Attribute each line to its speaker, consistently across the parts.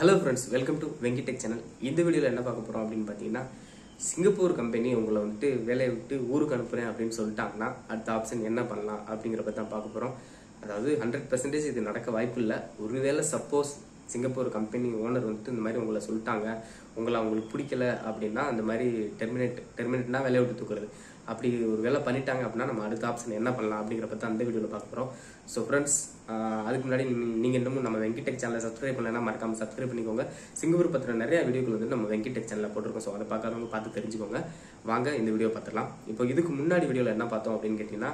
Speaker 1: Hello friends, welcome to Venkitech channel. இந்த வீடியோல என்ன பார்க்க போறோம் அப்படினு பாத்தீங்கன்னா சிங்கப்பூர் கம்பெனி உங்களை வந்து வேலையை விட்டு ஊருக்கு அனுப்புறேன் அப்படினு சொல்லிட்டாங்கன்னா அடுத்த ஆப்ஷன் என்ன பண்ணலாம் அப்படிங்கறத பத்தி தான் பார்க்க போறோம். அதாவது 100% இது நடக்க வாய்ப்பு இல்ல. ஒருவேளை சப்போஸ் சிங்கப்பூர் கம்பெனி ஓனர் வந்து இந்த மாதிரி உங்களை சொல்லிட்டாங்க, உங்களை அவங்களுக்கு பிடிக்கல அப்படின்னா அந்த மாதிரி டெர்மினேட்னா வேலையை விட்டு தூக்குறது. அப்படி ஒரு வேலை பண்ணிட்டாங்க அப்படின்னா நம்ம அடுத்த ஆப்ஷன் என்ன பண்ணலாம் அப்படிங்கிற பத்தி அந்த வீடியோல பார்க்க போறோம். ஸோ ஃப்ரெண்ட்ஸ், அதுக்கு முன்னாடி நீங்க இன்னமும் நம்ம வெங்கிடெக் சேனலை சப்ஸ்கிரைப் பண்ணலன்னா மறக்காம சப்ஸ்கிரைப் பண்ணிக்கோங்க. சிங்கப்பூர் பத்தின நிறைய வீடியோக்கள் வந்து நம்ம வெங்கிடெக் சேனல்ல போட்டிருக்கோம். ஸோ அதை பார்க்காதவங்க பார்த்து தெரிஞ்சுக்கோங்க. வாங்க இந்த வீடியோ பார்த்துடலாம். இப்போ இதுக்கு முன்னாடி வீடியோல என்ன பார்த்தோம் அப்படின்னு கேட்டீங்கன்னா,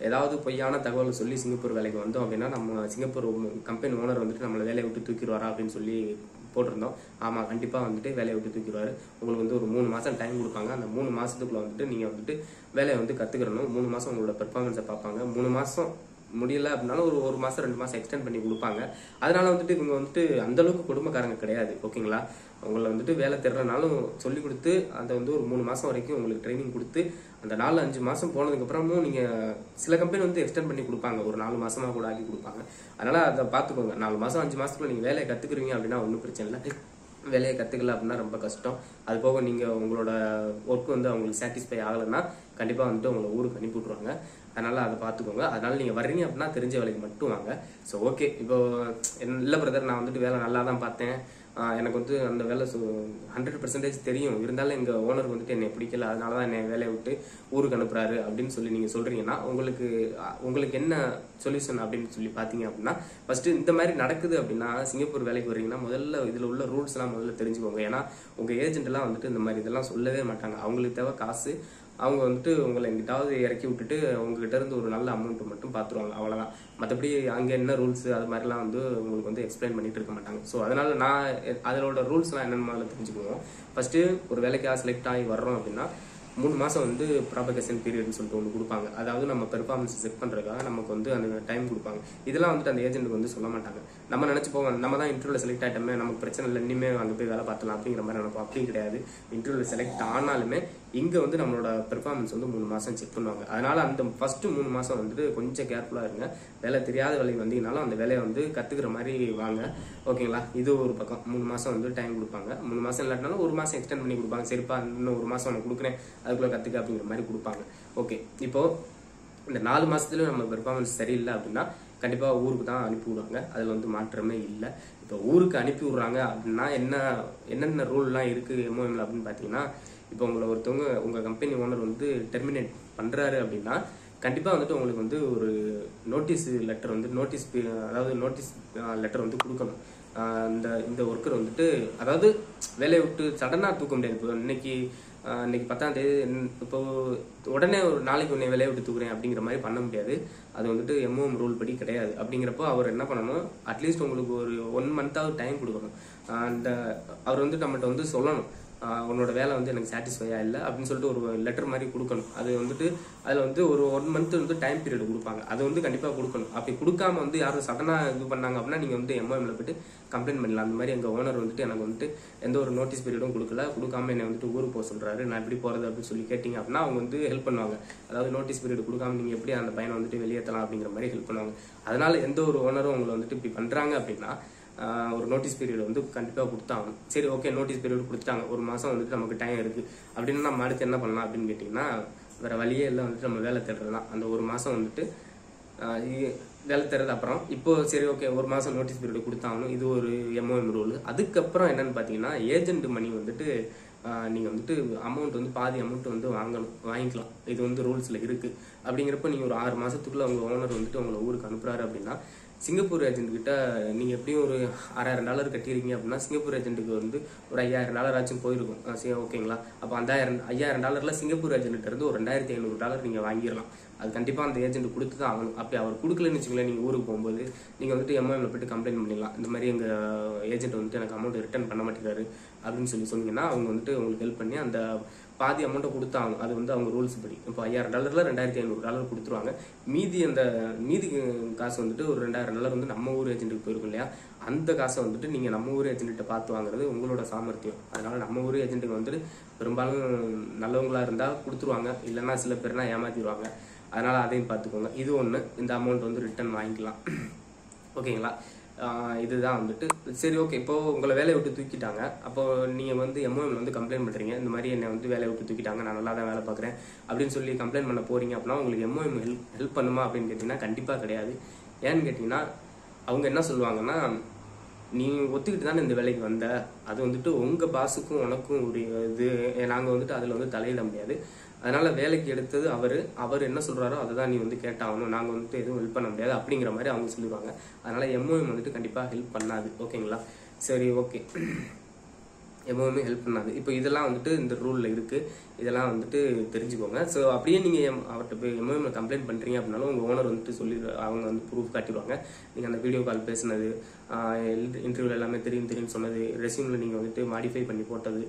Speaker 1: ஏதாவது பொய்யான தகவல் சொல்லி சிங்கப்பூர் வேலைக்கு வந்தோம் அப்படின்னா நம்ம சிங்கப்பூர் கம்பெனி ஓனர் வந்துட்டு நம்மளை வேலையை விட்டு தூக்கிடுவாரா அப்படின்னு சொல்லி போட்டிருந்தோம். ஆமா, கண்டிப்பா வந்துட்டு வேலையை விட்டு தூக்கிடுவாரு. உங்களுக்கு வந்து ஒரு 3 மாசம் டைம் கொடுப்பாங்க. அந்த 3 மாசத்துக்குள்ள வந்துட்டு நீங்க வந்துட்டு வேலையை வந்து கத்துக்கிறணும். 3 மாசம் உங்களோட பெர்ஃபார்மன்ஸை பார்ப்பாங்க. 3 மாசம் முடியல அப்படின்னாலும் ஒரு மாசம் 2 மாசம் எக்ஸ்டெண்ட் பண்ணி கொடுப்பாங்க. அதனால வந்துட்டு இவங்க வந்துட்டு அந்த அளவுக்கு குடும்பக்காரங்க கிடையாது. ஓகேங்களா? உங்களை வந்துட்டு வேலை தேடுறனாலும் சொல்லி கொடுத்து அதை வந்து ஒரு 3 மாசம் வரைக்கும் உங்களுக்கு ட்ரைனிங் கொடுத்து அந்த 4-5 மாசம் போனதுக்கு அப்புறமும் நீங்க சில கம்பெனி வந்து எக்ஸ்டெண்ட் பண்ணி கொடுப்பாங்க, ஒரு 4 மாசமா கூட ஆக்கி கொடுப்பாங்க. அதனால அதை பார்த்துக்கோங்க. 4 மாசம் 5 மாசத்துக்குள்ள நீங்க வேலையை கத்துக்கிறீங்க அப்படின்னா ஒன்றும் பிரச்சனை இல்லை. வேலையை கத்துக்கல அப்படின்னா ரொம்ப கஷ்டம். அது போக நீங்க உங்களோட ஒர்க் வந்து அவங்களுக்கு சாட்டிஸ்ஃபை ஆகலைன்னா கண்டிப்பா வந்துட்டு உங்களை ஊருக்கு அனுப்பி விட்டுருவாங்க. அதனால அதை பார்த்துக்கோங்க. அதனால நீங்க வர்றீங்க அப்படின்னா தெரிஞ்ச வேலைக்கு மட்டும் வாங்க. ஸோ ஓகே, இப்போ இல்லை பிரதர், நான் வந்துட்டு வேலை நல்லா தான் பார்த்தேன், எனக்கு வந்து அந்த வேலை 100% தெரியும், இருந்தாலும் எங்க ஓனர் வந்துட்டு என்னை பிடிக்கல, அதனாலதான் என்னை வேலையை விட்டு ஊருக்கு அனுப்புறாரு அப்படின்னு சொல்லி நீங்க சொல்றீங்கன்னா உங்களுக்கு என்ன சொல்யூஷன் அப்படின்னு சொல்லி பாத்தீங்க அப்படின்னா, ஃபர்ஸ்ட் இந்த மாதிரி நடக்குது அப்படின்னா சிங்கப்பூர் வேலைக்கு வர்றீங்கன்னா முதல்ல இதுல உள்ள ரூல்ஸ் எல்லாம் முதல்ல தெரிஞ்சுக்கோங்க. ஏன்னா உங்க ஏஜென்ட் எல்லாம் வந்துட்டு இந்த மாதிரி இதெல்லாம் சொல்லவே மாட்டாங்க. அவங்களுக்கு தேவை காசு. அவங்க வந்துட்டு உங்களை எங்கிட்டாவது இறக்கி விட்டுட்டு உங்ககிட்ட இருந்து ஒரு நல்ல அமௌண்ட் மட்டும் பாத்துருவாங்க, அவ்வளவுதான். மற்றபடி அங்க என்ன ரூல்ஸ் அது மாதிரிலாம் வந்து உங்களுக்கு வந்து எக்ஸ்பிளைன் பண்ணிட்டு இருக்க மாட்டாங்க. ஸோ அதனால நான் அதோட ரூல்ஸ் எல்லாம் என்னன்னு முதல்ல தெரிஞ்சுக்குவோம். ஃபர்ஸ்ட் ஒரு வேலைக்காக செலக்ட் ஆகி வர்றோம் அப்படின்னா 3 மாசம் வந்து ப்ராபகேஷன் பீரியட்னு சொல்லிட்டு ஒன்று கொடுப்பாங்க. அதாவது நம்ம பெர்ஃபார்மன்ஸ் செக் பண்றதுக்காக நமக்கு வந்து அந்த டைம் கொடுப்பாங்க. இதெல்லாம் வந்துட்டு அந்த ஏஜென்ட்டுக்கு வந்து சொல்ல மாட்டாங்க. நம்ம நினைச்சு போவோம், நம்ம தான் இன்டர்வியூல செலக்ட் ஆயிட்டோமே, நமக்கு பிரச்சனை இல்லை, இனிமே அங்கே போய் வேலை பார்த்தலாம் அப்படிங்கிற மாதிரி நினைப்போம். அப்படி கிடையாது. இன்டர்வியூல செலக்ட் ஆனாலுமே இங்க வந்து நம்மளோட பெர்ஃபார்மன்ஸ் வந்து 3 மாசம் செக் பண்ணுவாங்க. அதனால அந்த ஃபர்ஸ்ட் 3 மாசம் வந்துட்டு கொஞ்சம் கேர்ஃபுல்லா இருங்க. வேலை தெரியாத வேலைக்கு வந்தீங்கனாலும் அந்த வேலையை வந்து கத்துக்கிற மாதிரி வாங்க. ஓகேங்களா? இது ஒரு பக்கம். 3 மாசம் வந்து டைம் கொடுப்பாங்க. 3 மாசம் இல்லாட்டினாலும் 1 மாசம் எக்ஸ்டெண்ட் பண்ணி கொடுப்பாங்க. சரிப்பா, இன்னும் 1 மாசம் உனக்கு கொடுக்குறேன், அதுக்குள்ள கத்துக்க அப்படிங்கிற மாதிரி கொடுப்பாங்க. ஓகே, இப்போ இந்த 4 மாசத்துல நம்ம பெர்ஃபார்மன்ஸ் சரியில்லை அப்படின்னா கண்டிப்பா ஊருக்கு தான் அனுப்பி விடுவாங்க. அதுல வந்து மாற்றமே இல்லை. இப்போ ஊருக்கு அனுப்பி விடுறாங்க அப்படின்னா என்னென்ன ரூல்லாம் இருக்கு எம்ஓஎம்ல அப்படின்னு பாத்தீங்கன்னா, இப்போ உங்களை ஒருத்தவங்க உங்க கம்பெனி ஓனர் வந்து டெர்மினேட் பண்றாரு அப்படின்னா கண்டிப்பா வந்துட்டு உங்களுக்கு வந்து ஒரு நோட்டீஸ் லெட்டர் வந்து நோட்டீஸ் லெட்டர் வந்து கொடுக்கணும். இந்த ஒர்க்கர் வந்துட்டு, அதாவது வேலையை விட்டு சடனா தூக்க முடியாது. இப்போ இன்னைக்கு 10ஆம் தேதி, இப்போ உடனே ஒரு நாளைக்கு உன்னை வேலையை விட்டு தூக்குறேன் அப்படிங்கிற மாதிரி பண்ண முடியாது. அது வந்துட்டு எம்ஓஎம் ரூல் படி கிடையாது. அப்படிங்கிறப்போ அவர் என்ன பண்ணணும், அட்லீஸ்ட் உங்களுக்கு ஒரு 1 மந்த்தாவது டைம் கொடுக்கணும். அவர் வந்து நம்மகிட்ட வந்து சொல்லணும், உன்னோட வேலை வந்து எனக்கு சாட்டிஸ்ஃபையா இல்லை அப்படின்னு சொல்லிட்டு ஒரு லெட்டர் மாதிரி கொடுக்கணும். அது வந்துட்டு அதில் வந்து ஒரு 1 மந்த் வந்து டைம் பீரியட் கொடுப்பாங்க. அது வந்து கண்டிப்பாக கொடுக்கணும். அப்படி கொடுக்காம வந்து யாரும் சடனாக இது பண்ணாங்க அப்படின்னா நீங்கள் வந்து எம்ஓஎம்ல போயிட்டு கம்ப்ளைண்ட் பண்ணலாம். அந்த மாதிரி எங்கள் ஓனர் வந்துட்டு எனக்கு வந்துட்டு எந்த ஒரு நோட்டீஸ் பீரியடும் கொடுக்காம என்னை வந்துட்டு ஊருக்கு போக சொல்றாரு, நான் எப்படி போறது அப்படின்னு சொல்லி கேட்டீங்க அப்படின்னா அவங்க வந்து ஹெல்ப் பண்ணுவாங்க. அதாவது நோட்டீஸ் பீரியட் கொடுக்காம நீங்க எப்படி அந்த பையனை வந்துட்டு வெளியேற்றலாம் அப்படிங்கிற மாதிரி ஹெல்ப் பண்ணுவாங்க. அதனால எந்த ஒரு ஓனரும் உங்களை வந்துட்டு இப்படி பண்றாங்க அப்படின்னா ஒரு நோட்டீஸ் பீரியட் வந்து கண்டிப்பா கொடுத்தாங்க. சரி, ஓகே, நோட்டீஸ் பீரியட் கொடுத்துட்டாங்க, 1 மாசம் வந்துட்டு நமக்கு டைம் இருக்கு அப்படின்னா நம்ம அடுத்து என்ன பண்ணலாம் அப்படின்னு கேட்டீங்கன்னா, வேற வழியே இல்லை, வந்துட்டு நம்ம வேலை தேடுறதுதான். அந்த 1 மாசம் வந்துட்டு வேலை தேடுறது. அப்புறம் இப்போ சரி, ஓகே, 1 மாசம் நோட்டீஸ் பீரியட் கொடுத்தாங்கன்னு இது ஒரு எம்ஓஎம் ரூல். அதுக்கப்புறம் என்னன்னு பாத்தீங்கன்னா, ஏஜென்ட் மணி வந்துட்டு நீங்க வந்துட்டு அமௌண்ட் வந்து பாதி அமௌண்ட் வந்து வாங்கிக்கலாம். இது வந்து ரூல்ஸ்ல இருக்கு. அப்படிங்கிறப்ப நீங்க ஒரு 6 மாசத்துக்குள்ள உங்க ஓனர் வந்துட்டு உங்களை ஊருக்கு அனுப்புறாரு அப்படின்னா சிங்கப்பூர் ஏஜென்ட் கிட்ட நீங்க எப்படியும் ஒரு $6000 கட்டிருக்கீங்க அப்படின்னா சிங்கப்பூர் ஏஜென்ட்டுக்கு வந்து ஒரு $5000 ஆச்சும் போயிருக்கும். ஓகேங்களா? அப்போ அந்த $5000 சிங்கப்பூர் ஏஜென்ட் இருந்து ஒரு $2500 நீங்க வாங்கிடலாம். அது கண்டிப்பா அந்த ஏஜென்ட் கொடுத்து தான் ஆகணும். அப்படி அவர் கொடுக்கலன்னு வச்சுங்களேன், நீங்க ஊருக்கு போகும்போது நீங்க வந்துட்டு எம்ஓஎம்ல போயிட்டு கம்ப்ளைண்ட் பண்ணிடலாம். இந்த மாதிரி எங்க ஏஜென்ட் வந்துட்டு எனக்கு அமௌண்ட் ரிட்டர்ன் பண்ண மாட்டேங்கிறாரு அப்படின்னு சொன்னீங்கன்னா அவங்க வந்துட்டு உங்களுக்கு ஹெல்ப் பண்ணி அந்த பாதி அமௌண்ட்டை கொடுத்தாங்க. அது வந்து அவங்க ரூல்ஸ் படி. இப்போ $5000 $2500 கொடுத்துருவாங்க. மீதி காசு வந்துட்டு ஒரு $2000 வந்து நம்ம ஊர் ஏஜென்ட்டுக்கு போயிருக்கும் இல்லையா, அந்த காசை வந்துட்டு நீங்க நம்ம ஊர் ஏஜென்ட்ட பார்த்து வாங்குறது உங்களோட சாமர்த்தியம். அதனால நம்ம ஊர் ஏஜென்ட்டுக்கு வந்துட்டு பெரும்பாலும் நல்லவங்களா இருந்தா கொடுத்துருவாங்க, இல்லைன்னா சில பேர்னா ஏமாத்திடுவாங்க. அதனால அதையும் பார்த்துக்கோங்க. இது ஒன்று, இந்த அமௌண்ட் வந்து ரிட்டர்ன் வாங்கிக்கலாம். ஓகேங்களா? இதுதான் வந்துட்டு சரி ஓகே. இப்போ உங்களை வேலையை விட்டு தூக்கிட்டாங்க, அப்போ நீங்கள் வந்து எம்ஓஎம்ல வந்து கம்ப்ளைண்ட் பண்ணுறீங்க, இந்த மாதிரி என்னை வந்து வேலையை விட்டு தூக்கிட்டாங்க, நான் நல்லா தான் வேலை பார்க்குறேன் அப்படின்னு சொல்லி கம்ப்ளைண்ட் பண்ண போறீங்க அப்படின்னா உங்களுக்கு எம்ஓஎம் ஹெல்ப் பண்ணுமா அப்படின்னு கேட்டிங்கன்னா கண்டிப்பாக கிடையாது. ஏன்னு கேட்டிங்கன்னா அவங்க என்ன சொல்லுவாங்கன்னா, நீ ஒத்துக்கிட்டு தானே இந்த வேலைக்கு வந்த, அது வந்துட்டு உங்கள் பாஸுக்கும் உனக்கும் ஒரு இது, நாங்கள் வந்துட்டு அதில் வந்து தலையிட முடியாது, அதனால வேலைக்கு எடுத்தது அவர் என்ன சொல்றாரோ அதை தான் நீ வந்து கேட்டாகணும், நாங்கள் வந்துட்டு எதுவும் ஹெல்ப் பண்ண முடியாது அப்படிங்கிற மாதிரி அவங்க சொல்லிடுவாங்க. அதனால எம்ஓஎம் வந்துட்டு கண்டிப்பாக ஹெல்ப் பண்ணாது. ஓகேங்களா? சரி ஓகே, எம்ஓஎம் ஹெல்ப் பண்ணாது. இப்போ இதெல்லாம் வந்துட்டு இந்த ரூலில் இருக்குது, இதெல்லாம் வந்துட்டு தெரிஞ்சுக்கோங்க. ஸோ அப்படியே நீங்கள் அவர்கிட்ட போய் எம்ஓஎம்ல கம்ப்ளைண்ட் பண்ணுறீங்க அப்படின்னாலும் உங்கள் ஓனர் வந்துட்டு அவங்க வந்து ப்ரூஃப் காட்டிடுவாங்க. நீங்கள் அந்த வீடியோ கால் பேசுனது, இன்டர்வியூவில் எல்லாமே தெரியும் சொன்னது, ரெஸ்யூமில் நீங்கள் வந்துட்டு மாடிஃபை பண்ணி போட்டது,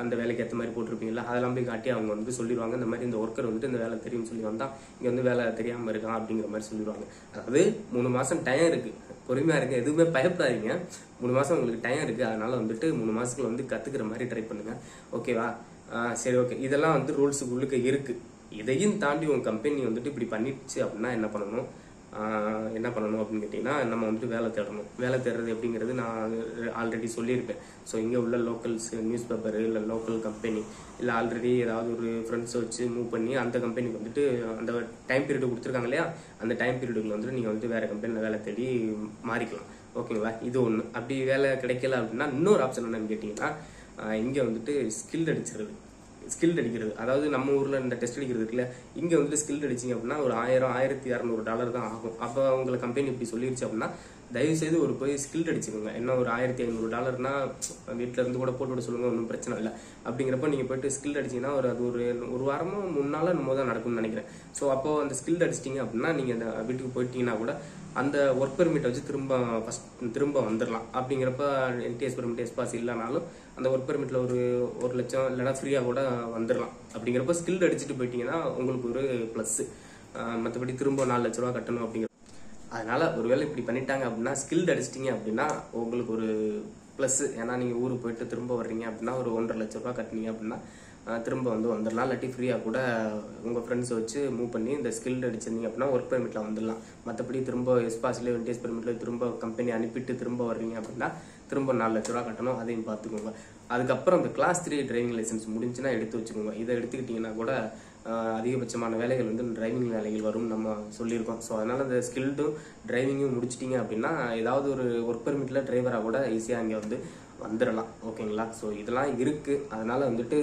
Speaker 1: அந்த வேலைக்கு ஏற்ற மாதிரி போட்டிருப்பீங்களா, அதெல்லாம் போய் காட்டி அவங்க வந்து சொல்லிடுவாங்க, இந்த மாதிரி இந்த ஒர்க்கர் வந்துட்டு இந்த வேலை தெரியும்னு சொல்லி வந்தால் இங்கே வந்து வேலை தெரியாமல் இருக்கான் அப்படிங்கிற மாதிரி சொல்லிடுவாங்க. அதாவது 3 மாதம் டைம் இருக்குது, பொறுமையாக இருக்குது, எதுவுமே பயப்படாதீங்க. 3 மாதம் உங்களுக்கு டைம் இருக்குது, அதனால வந்துட்டு 3 மாதத்துல வந்து கற்றுக்கிற மாதிரி ட்ரை பண்ணுங்க. ஓகேவா? சரி ஓகே, இதெல்லாம் வந்து ரூல்ஸுக்குள்ளுக்கு இருக்குது. இதையும் தாண்டி உங்கள் கம்பெனி வந்துட்டு இப்படி பண்ணிடுச்சு அப்படின்னா என்ன பண்ணணும் அப்படின்னு கேட்டிங்கன்னா, நம்ம வந்துட்டு வேலை தேடணும். வேலை தேடுறது எப்படிங்கிறது நான் ஆல்ரெடி சொல்லியிருப்பேன். ஸோ இங்கே உள்ள லோக்கல்ஸ் நியூஸ் பேப்பர் இல்லை லோக்கல் கம்பெனி இல்லை ஆல்ரெடி ஏதாவது ஒரு ஃப்ரெண்ட்ஸை வச்சு மூவ் பண்ணி அந்த கம்பெனிக்கு வந்துட்டு அந்த டைம் பீரியட் கொடுத்துருக்காங்க இல்லையா, அந்த டைம் பீரியடுக்கு வந்துட்டு நீங்கள் வந்து வேறு கம்பெனியில் வேலை தேடி மாறிக்கலாம். ஓகேங்களா? இது ஒன்று. அப்படி வேலை கிடைக்கல அப்படின்னா இன்னொரு ஆப்ஷன் என்னன்னு கேட்டிங்கன்னா, இங்கே வந்துட்டு ஸ்கில் அடிக்கிறது. அதாவது நம்ம ஊரில் இந்த டெஸ்ட் அடிக்கிறது இருக்குல்ல, இங்கே வந்துட்டு ஸ்கில் அடிச்சிங்க அப்படின்னா ஒரு $1000-1200 தான் ஆகும். அப்போ உங்களை கம்பெனி இப்படி சொல்லிடுச்சு அப்படின்னா தயவுசெய்து போய் ஸ்கில் அடிச்சுக்கோங்க. என்ன ஒரு $1500 வீட்டில் இருந்து கூட போட்டு விட சொல்லுங்க, ஒன்றும் பிரச்சனை இல்லை. அப்படிங்கிறப்ப நீங்கள் போயிட்டு ஸ்கில் அடிச்சிங்கன்னா அது ஒரு வாரமோ 3 நாளோ என்னமோ தான் நடக்கும்னு நினைக்கிறேன். ஸோ அப்போது அந்த ஸ்கில் அடிச்சிட்டிங்க அப்படின்னா நீங்கள் அந்த வீட்டுக்கு போயிட்டீங்கன்னா கூட அந்த ஒர்க் பெர்மிட்டை வச்சு திரும்ப வந்துடலாம். அப்படிங்கிறப்ப என்டிஎஸ் பெர்மிட் எஸ்பாஸ் இல்லைனாலும் அந்த ஒர்க் பெர்மிட்டில் ஒரு 1 லட்சம் இல்லைனா ஃப்ரீயாக கூட வந்துடலாம். அப்படிங்கிறப்ப ஸ்கில் அடிச்சுட்டு போயிட்டீங்கன்னா உங்களுக்கு ஒரு ப்ளஸ்ஸு. மற்றபடி திரும்ப 4 லட்ச ரூபா கட்டணும் அப்படிங்கிற, அதனால ஒருவேளை இப்படி பண்ணிட்டாங்க அப்படின்னா ஸ்கில் அடிச்சிட்டிங்க அப்படின்னா உங்களுக்கு ஒரு ப்ளஸ். ஏன்னா நீங்கள் ஊருக்கு போயிட்டு திரும்ப வர்றீங்க அப்படின்னா ஒரு 1.5 லட்ச ரூபா கட்டினீங்க அப்படின்னா திரும்ப வந்துடலாம். இல்லாட்டி ஃப்ரீயாக கூட உங்கள் ஃப்ரெண்ட்ஸை வச்சு மூவ் பண்ணி இந்த ஸ்கில் அடிச்சிருந்தீங்க அப்படின்னா ஒர்க் பெர்மிட்டில் வந்துடலாம். மற்றபடி திரும்ப எஸ்பாஸ்லேயே என்டிஎஸ் பெர்மிட்டில் திரும்ப கம்பெனி அனுப்பிட்டு திரும்ப வர்றீங்க அப்படின்னா திரும்ப 4 லட்ச ரூபா கட்டணும். அதையும் பார்த்துக்கோங்க. அதுக்கப்புறம் இந்த கிளாஸ் 3 டிரைவிங் லைசன்ஸ் முடிஞ்சுன்னா எடுத்து வச்சுக்கோங்க. இதை எடுத்துக்கிட்டிங்கன்னா கூட அதிகபட்சமான வேலைகள் வந்து டிரைவிங் வேலைகள் வரும்னு நம்ம சொல்லியிருக்கோம். ஸோ அதனால் இந்த ஸ்கில்டும் டிரைவிங்கும் முடிச்சிட்டிங்க அப்படின்னா ஏதாவது ஒரு ஒர்க் பெர்மிட்டில் டிரைவராக கூட ஈஸியாக அங்கே வந்து வந்துடலாம். ஓகேங்களா? ஸோ இதெல்லாம் இருக்குது, அதனால் வந்துட்டு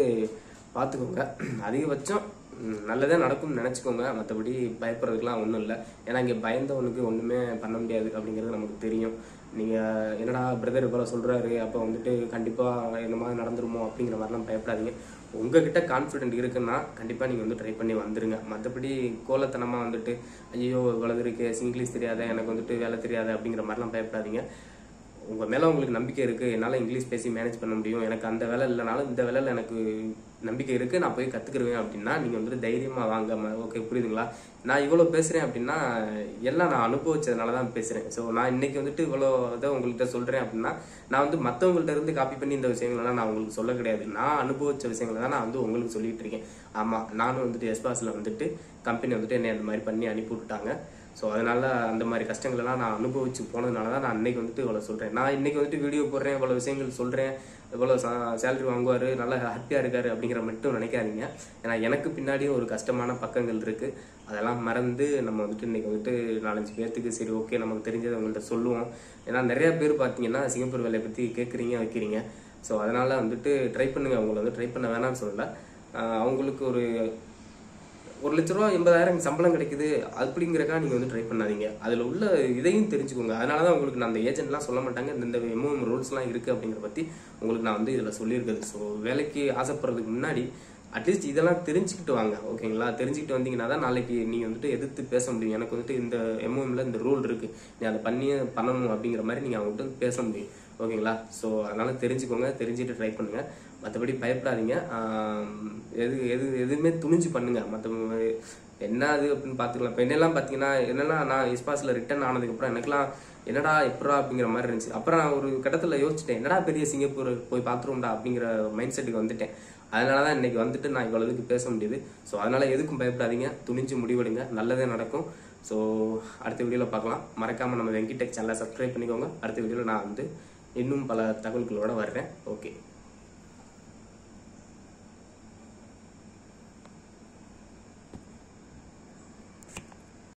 Speaker 1: பார்த்துக்கோங்க. அதிகபட்சம் நல்லதே நடக்கும்னு நினச்சிக்கோங்க. மற்றபடி பயப்படுறதுக்குலாம் ஒன்றும் இல்லை. ஏன்னா இங்கே பயந்தவனுக்கு ஒன்றுமே பண்ண முடியாது அப்படிங்கிறது நமக்கு தெரியும். நீங்கள் என்னடா பிரதர் இவ்வளோ சொல்கிறாரு, அப்போ வந்துட்டு கண்டிப்பாக இந்த மாதிரி நடந்துருமோ அப்படிங்கிற மாதிரிலாம் பயப்படாதீங்க. உங்ககிட்ட கான்ஃபிடென்ட் இருக்குன்னா கண்டிப்பாக நீங்கள் வந்து ட்ரை பண்ணி வந்துருங்க. மற்றபடி கோலத்தனமாக வந்துட்டு ஐயோ இவ்வளவு இருக்கு, இங்கிலீஷ் தெரியாத, எனக்கு வந்துட்டு வேலை தெரியாது அப்படிங்கிற மாதிரிலாம் பயப்படாதீங்க. உங்கள் மேலே உங்களுக்கு நம்பிக்கை இருக்குது, என்னால் இங்கிலீஷ் பேசி மேனேஜ் பண்ண முடியும், எனக்கு அந்த வேலை இல்லைனாலும் இந்த வேலையில் எனக்கு நம்பிக்கை இருக்குது, நான் போய் கற்றுக்குருவேன் அப்படின்னா நீங்கள் வந்துட்டு தைரியமாக வாங்க. ஓகே, புரியுதுங்களா? நான் இவ்வளோ பேசுகிறேன் அப்படின்னா எல்லாம் நான் அனுபவிச்சதுனால தான் பேசுகிறேன். ஸோ நான் இன்றைக்கி வந்துட்டு இவ்வளோ இதை உங்கள்கிட்ட சொல்கிறேன் அப்படின்னா நான் வந்து மற்றவங்கள்ட்ட இருந்து காப்பி பண்ணி இந்த விஷயங்கள்லாம் நான் உங்களுக்கு சொல்ல கிடையாது. நான் அனுபவிச்ச விஷயங்களை தான் நான் வந்து உங்களுக்கு சொல்லிட்டு இருக்கேன். ஆமாம், நானும் வந்துட்டு எஸ்பாஸில் வந்துட்டு கம்பெனி வந்துட்டு என்னை அந்த மாதிரி பண்ணி அனுப்பி விட்டுட்டாங்க. ஸோ அதனால் அந்த மாதிரி கஷ்டங்களெல்லாம் நான் அனுபவிச்சு போனதுனால தான் நான் இன்றைக்கி வந்துட்டு இவ்வளோ சொல்கிறேன். நான் இன்றைக்கி வந்துட்டு வீடியோ போடுறேன், இவ்வளோ விஷயங்கள் சொல்கிறேன், இவ்வளோ சேலரி வாங்குவார், நல்லா ஹாப்பியாக இருக்காரு அப்படிங்கிற மட்டும் நினைக்காதீங்க. ஏன்னா எனக்கு பின்னாடியும் ஒரு கஷ்டமான பக்கங்கள் இருக்குது. அதெல்லாம் மறந்து நம்ம வந்துட்டு இன்றைக்கி வந்துட்டு 4-5 பேர்த்துக்கு சரி ஓகே நமக்கு தெரிஞ்சதை அவங்கள்ட்ட சொல்லுவோம். ஏன்னா நிறையா பேர் பார்த்தீங்கன்னா சிங்கப்பூர் வேலையை பற்றி கேட்குறீங்க வைக்கிறீங்க. ஸோ அதனால் வந்துட்டு ட்ரை பண்ணுங்கள். அவங்கள வந்து ட்ரை பண்ண வேணாம்னு சொல்லலை. அவங்களுக்கு ஒரு 1 லட்ச ரூபா 80,000 சம்பளம் கிடைக்குது அப்படிங்கிறக்கா நீங்கள் வந்து ட்ரை பண்ணாதீங்க. அதில் உள்ள இதையும் தெரிஞ்சுக்கோங்க. அதனால தான் உங்களுக்கு நான் அந்த ஏஜென்ட்லாம் சொல்ல மாட்டாங்க, இந்த எம்ஓஎம் ரூல்ஸ்லாம் இருக்குது அப்படிங்கிற பற்றி உங்களுக்கு நான் வந்து இதில் சொல்லியிருக்குது. ஸோ வேலைக்கு ஆசைப்படுறதுக்கு முன்னாடி அட்லீஸ்ட் இதெல்லாம் தெரிஞ்சுக்கிட்டு வாங்க. ஓகேங்களா? தெரிஞ்சுக்கிட்டு வந்தீங்கன்னா தான் நாளைக்கு நீங்கள் வந்துட்டு எதிர்த்து பேச முடியும். எனக்கு வந்துட்டு இந்த எம்ஓஎம்ல இந்த ரூல் இருக்குது, நீ அதை பண்ணணும் அப்படிங்கிற மாதிரி நீங்கள் அவங்ககிட்ட வந்து பேச முடியும். ஓகேங்களா? ஸோ அதனால் தெரிஞ்சுக்கோங்க, தெரிஞ்சுட்டு ட்ரை பண்ணுங்கள். மற்றபடி பயப்படாதீங்க. எதுவுமே துணிஞ்சு பண்ணுங்க. மற்ற என்ன அது அப்படின்னு பார்த்துக்கலாம். இப்போ என்னெல்லாம் பார்த்தீங்கன்னா என்னென்னா நான் எஸ்பாஸில் ரிட்டர்ன் ஆனதுக்கப்புறம் எனக்குலாம் என்னடா எப்படா அப்படிங்கிற மாதிரி இருந்துச்சு. அப்புறம் நான் ஒரு கட்டத்தில் யோசிச்சிட்டேன், என்னடா பெரிய சிங்கப்பூர் போய் பார்த்துருவோம்டா அப்படிங்கிற மைண்ட் செட்டுக்கு வந்துட்டேன். அதனால தான் இன்னைக்கு வந்துட்டு நான் இவ்வளோ இதுக்கு பேச முடியுது. ஸோ அதனால் எதுக்கும் பயப்படாதீங்க, துணிஞ்சு முடிவெடுங்க, நல்லதே நடக்கும். ஸோ அடுத்த வீடியோவில் பார்க்கலாம். மறக்காமல் நம்ம வெங்கிடெக் சேனலை சப்ஸ்கிரைப் பண்ணிக்கோங்க. அடுத்த வீடியோவில் நான் வந்து இன்னும் பல தகவல்களோடு வர்றேன். ஓகே.